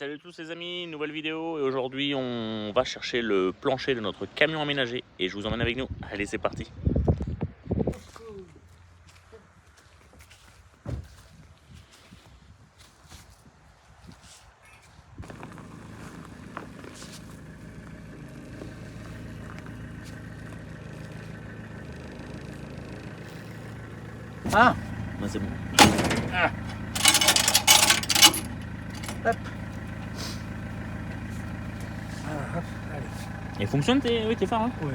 Salut à tous les amis, nouvelle vidéo et aujourd'hui on va chercher le plancher de notre camion aménagé et je vous emmène avec nous. Allez, c'est parti. Ah, Ouais, c'est bon. ah. Hop. Ah, hop, allez. Il fonctionne tes phares hein? Oui.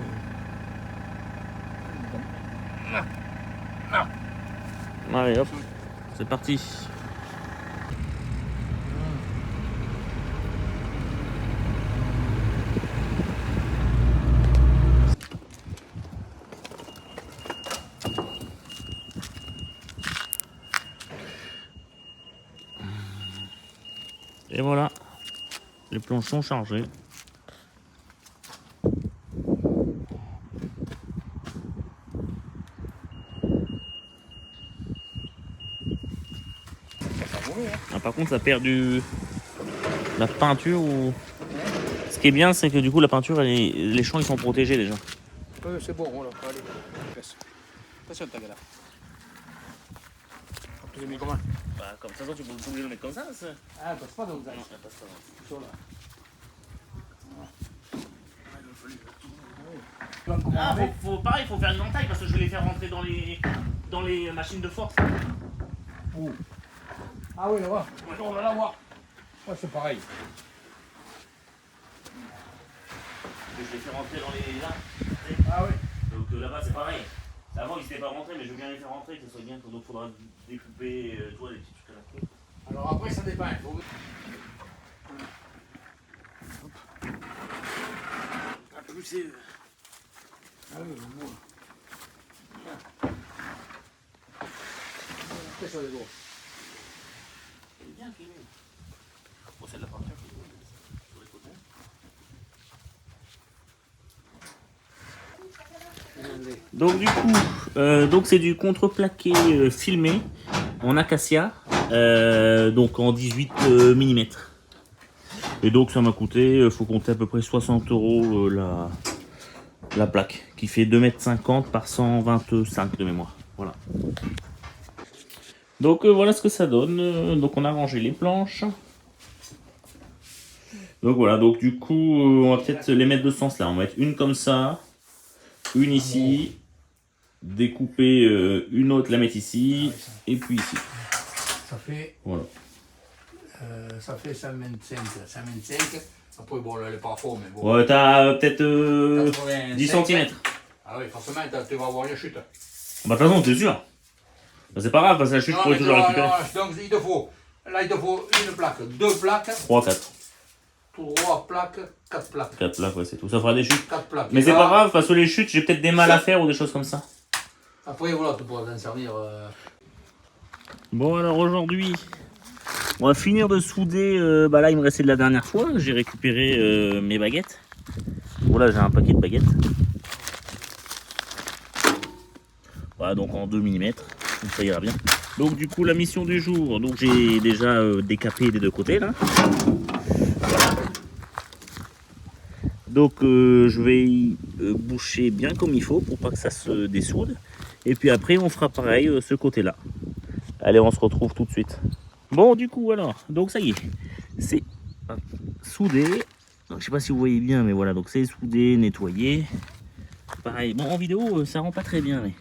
Allez hop, c'est parti. Et voilà, les planches sont chargées. Ah, par contre ça perd la peinture ou... Ce qui est bien c'est que du coup la peinture, les champs ils sont protégés déjà. Oui, c'est bon, voilà, allez. Attention, ta galère. Tu l'as mis comment? Bah comme ça tu peux le mettre comme ça. Ah, elle passe pas dans le Non, elle passe pas. Sur là. Ah, pareil, faut faire une entaille parce que je vais les faire rentrer dans les machines de force. Oh. Ah oui, là-bas. On va la voir. Ouais, c'est pareil. Je les fais rentrer dans les là. Ah oui. Donc là-bas c'est pareil. Avant ils s'étaient pas rentrés, mais je veux bien les faire rentrer, que ce soit bien. Donc il faudra découper toi des petits trucs à la clé. Alors après, ça dépend. Il faut... Ah, plus c'est. Ah oui, bon. Après, sur les gros. C'est bien filmé. Bon, c'est de la peinture sur les côtés. Donc du coup, donc c'est du contreplaqué filmé en acacia, donc en 18 mm. Et donc ça m'a coûté, faut compter à peu près 60 € la plaque, qui fait 2,50 m par 125 de mémoire. Voilà. Donc voilà ce que ça donne. Donc on a rangé les planches. Donc voilà, donc du coup on va peut-être les mettre de ce sens là. On va mettre une comme ça, une ici, découper une autre, la mettre ici, et puis ici. Ça fait... Voilà. Ça fait 125. 125. Après, bon, là, elle est pas fort, mais bon. Ouais, t'as peut-être 85. 10 cm. Ah oui, forcément, tu vas avoir une chute. Bah de toute façon, t'es sûr. Bah, c'est pas grave, parce que la chute, je pourrais toujours récupérer. Donc, il te faut une plaque, deux plaques, 3, 4. 3 plaques, 4 plaques. 4 plaques, ouais, c'est tout. Ça fera des chutes. 4 plaques. Mais Et c'est là, pas grave, parce que les chutes, j'ai peut-être des mal à faire ou des choses comme ça. Après, voilà, tu pourras t'en servir. Bon, alors aujourd'hui, on va finir de souder. Bah là, il me restait de la dernière fois. J'ai récupéré mes baguettes. Voilà, j'ai un paquet de baguettes. Voilà, donc en 2 mm. Donc ça ira bien. Donc du coup, la mission du jour. Donc j'ai déjà décapé des deux côtés là. Voilà. Donc je vais boucher bien comme il faut pour pas que ça se dessoude. Et puis après, on fera pareil ce côté-là. Allez, on se retrouve tout de suite. Bon, du coup, alors, donc ça y est, c'est soudé. Donc, je sais pas si vous voyez bien, mais voilà, donc c'est soudé, nettoyé. Pareil, bon, en vidéo, ça rend pas très bien, mais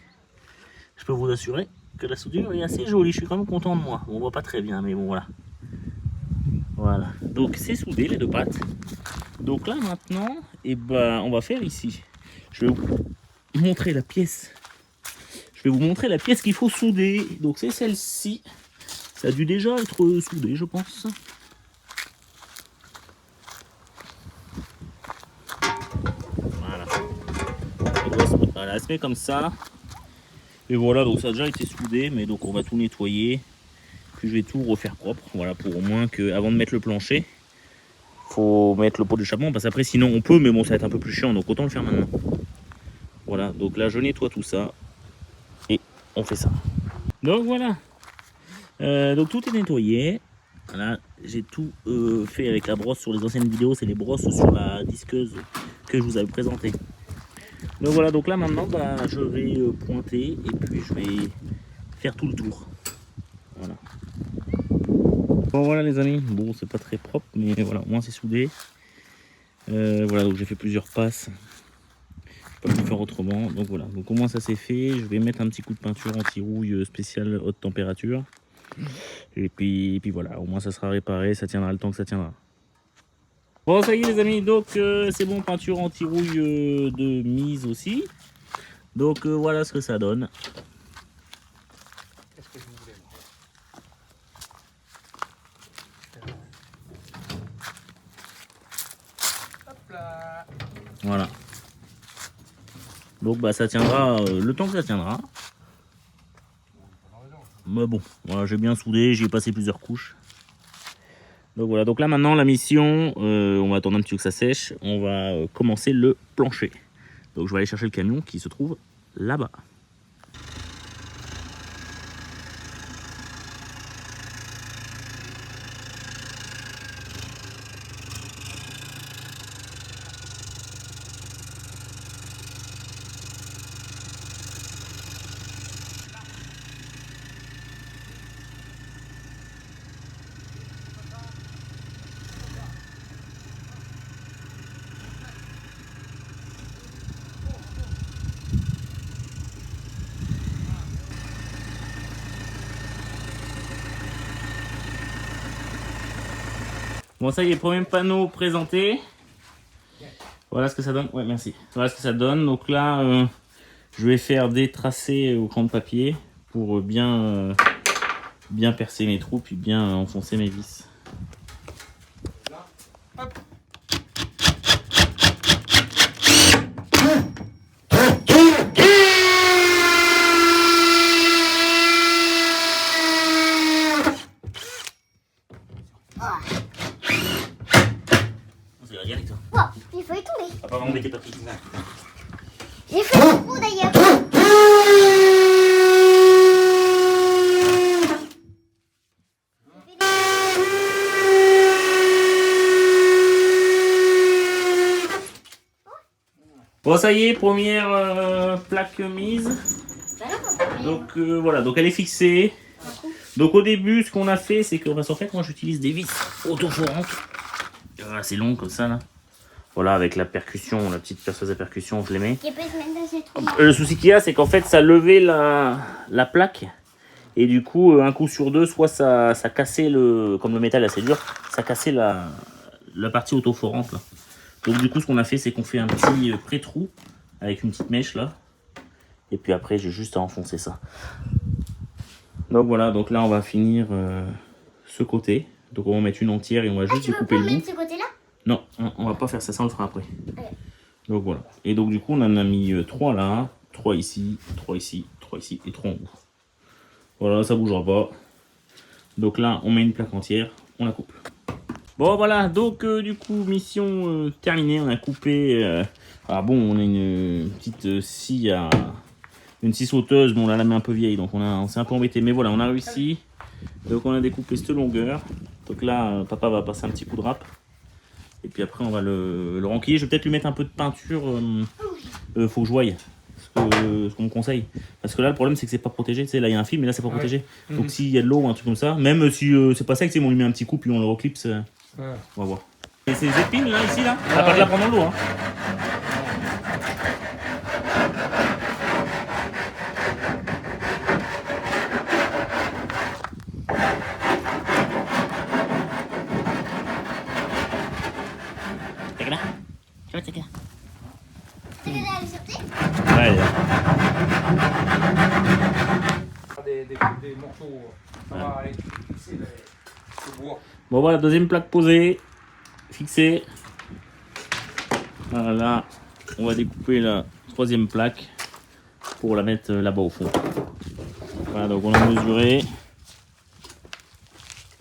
je peux vous assurer que la soudure est assez jolie. Je suis quand même content de moi. Bon, on voit pas très bien, mais bon, voilà. Voilà, donc c'est soudé, les deux pattes. Donc là, maintenant, eh ben, on va faire ici. Je vais vous montrer la pièce. Je vais vous montrer la pièce qu'il faut souder. Donc c'est celle-ci. Ça a dû déjà être soudé, je pense. Voilà. Voilà, elle se met comme ça. Et voilà, donc ça a déjà été soudé, mais donc on va tout nettoyer. Puis je vais tout refaire propre. Voilà, pour au moins que, avant de mettre le plancher, faut mettre le pot d'échappement. Parce qu'après, sinon on peut, mais bon, ça va être un peu plus chiant, donc autant le faire maintenant. Voilà, donc là je nettoie tout ça. Et on fait ça. Donc voilà. Donc tout est nettoyé. Voilà, j'ai tout fait avec la brosse sur les anciennes vidéos, c'est les brosses sur la disqueuse que je vous avais présentées. Donc voilà, donc là maintenant bah, je vais pointer et puis je vais faire tout le tour. Voilà. Bon voilà les amis, bon c'est pas très propre mais voilà, au moins c'est soudé. Voilà, donc j'ai fait plusieurs passes. Je peux pas le faire autrement. Donc voilà, donc au moins ça c'est fait. Je vais mettre un petit coup de peinture anti-rouille spéciale haute température. Et puis voilà, au moins ça sera réparé, ça tiendra le temps que ça tiendra. Bon ça y est les amis, donc c'est bon, peinture anti-rouille de mise aussi. Donc voilà ce que ça donne. Qu'est-ce que je voulais moi? Hop là. Voilà. Donc bah ça tiendra le temps que ça tiendra. Mais bon, voilà, j'ai bien soudé, j'ai passé plusieurs couches. Donc voilà, donc là maintenant la mission, on va attendre un petit peu que ça sèche, on va commencer le plancher. Donc je vais aller chercher le camion qui se trouve là-bas. Bon ça y est, premier panneau présenté. Voilà ce que ça donne. Ouais merci. Voilà ce que ça donne. Donc là je vais faire des tracés au crayon de papier pour bien percer mes trous puis bien enfoncer mes vis. Là, hop. C'est rien avec toi. Oh, il faut y tomber. Apparemment mais t'es pas pris. J'ai fait le trou d'ailleurs. Bon ça y est, première plaque mise. Donc voilà, donc elle est fixée. Donc au début ce qu'on a fait c'est que en fait moi j'utilise des vis autoforantes. Voilà, c'est long comme ça là. Voilà, avec la percussion, la petite perceuse à percussion, je les mets. Qui peut se mettre dans ce trou. Le souci qu'il y a c'est qu'en fait ça levait la plaque. Et du coup un coup sur deux, soit ça cassait comme le métal est assez dur, ça cassait la partie autoforante là. Donc du coup ce qu'on a fait c'est qu'on fait un petit pré-trou avec une petite mèche là. Et puis après j'ai juste à enfoncer ça. Donc voilà, donc là on va finir ce côté. Donc on va mettre une entière et on va juste Tu veux découper pas le bout. mettre ce côté-là? Non, on va pas faire ça, ça on le fera après. Ouais. Donc voilà. Et donc du coup on en a mis 3 là, 3 ici, 3 ici, 3 ici et 3 en haut. Voilà, ça bougera pas. Donc là on met une plaque entière, on la coupe. Bon voilà, donc du coup mission terminée, on a coupé. Ah bon, on a une petite scie à une scie sauteuse, bon là la main un peu vieille donc on s'est un peu embêté, mais voilà on a réussi. Donc on a découpé cette longueur. Donc là papa va passer un petit coup de râpe. Et puis après on va le renquiller. Je vais peut-être lui mettre un peu de peinture. Faut que je voie ce qu'on me conseille. Parce que là le problème c'est que c'est pas protégé. Tu sais, là il y a un fil mais là c'est pas protégé. Donc s'il y a de l'eau ou un truc comme ça, même si c'est pas sec, on lui met un petit coup puis on le reclipse. On va voir. Et ces épines là ici là, on va pas de la prendre dans l'eau hein. Ouais. Des morceaux, ça va aller fixer le bois. Bon voilà, deuxième plaque posée, fixée. Voilà, on va découper la troisième plaque pour la mettre là-bas au fond. Voilà, donc on a mesuré.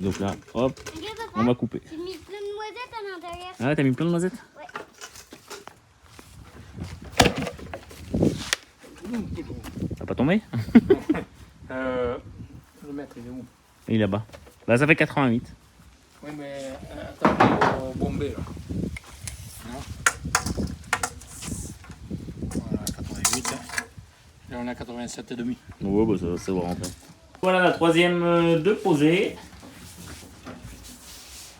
Donc là, hop, Regarde, papa, on va couper. j'ai mis plein de noisettes à l'intérieur. Ah, t'as mis plein de noisettes? Ouais. Ça va pas tomber? Le mètre, il est où? Il est là-bas. Bah ça fait 88. Oui, mais attendez au bombé là. Non. Voilà, 88. Là, on a 87,5. Ouais, bah ça va rentrer. Voilà la troisième de posée.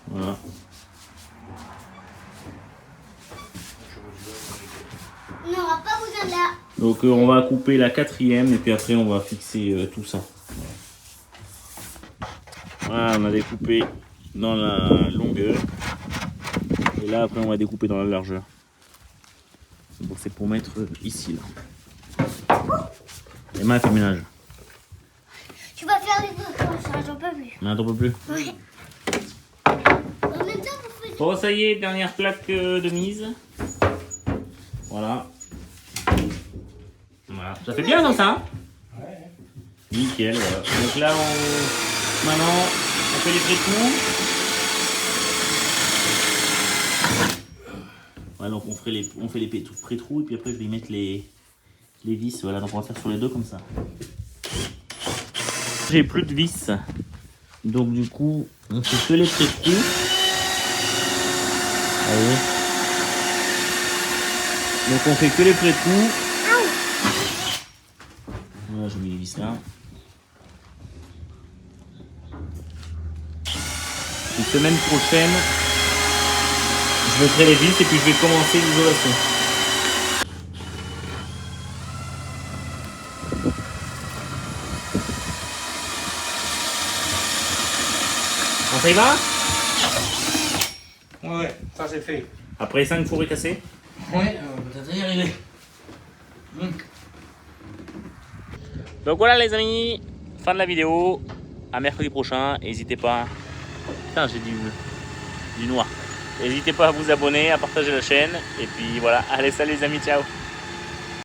Voilà. On n'aura pas besoin de là. Donc on va couper la quatrième et puis après on va fixer tout ça. Voilà, on a découpé dans la longueur. Et là après on va découper dans la largeur. Donc c'est pour mettre ici là. Les mains, fais le ménage. Tu vas faire les deux, ça, j'en peux plus. Non, t'en peux plus. Ouais. En même temps, vous faites... Bon, ça y est, dernière plaque de mise. Voilà. Voilà. Ça fait bien dans ça, hein? Ouais. Nickel, voilà. Donc là, maintenant, on fait les pré-trous. Voilà, donc on fait les pré-trous et puis après je vais y mettre les vis. Voilà, donc on va faire sur les deux comme ça. J'ai plus de vis. Donc du coup, on fait que les pré-trous. Allez. Donc on fait que les pré-trous. Voilà, je mets les vis là. Une semaine prochaine, je mettrai les vis et puis je vais commencer l'isolation. Bon, ça y va? Ouais, ça c'est fait. Après 5 fourrés cassés? Ouais, peut-être y arriver. Donc voilà les amis, fin de la vidéo. À mercredi prochain, n'hésitez pas. Putain, j'ai du noir. N'hésitez pas à vous abonner, à partager la chaîne. Et puis voilà, allez, salut les amis, ciao.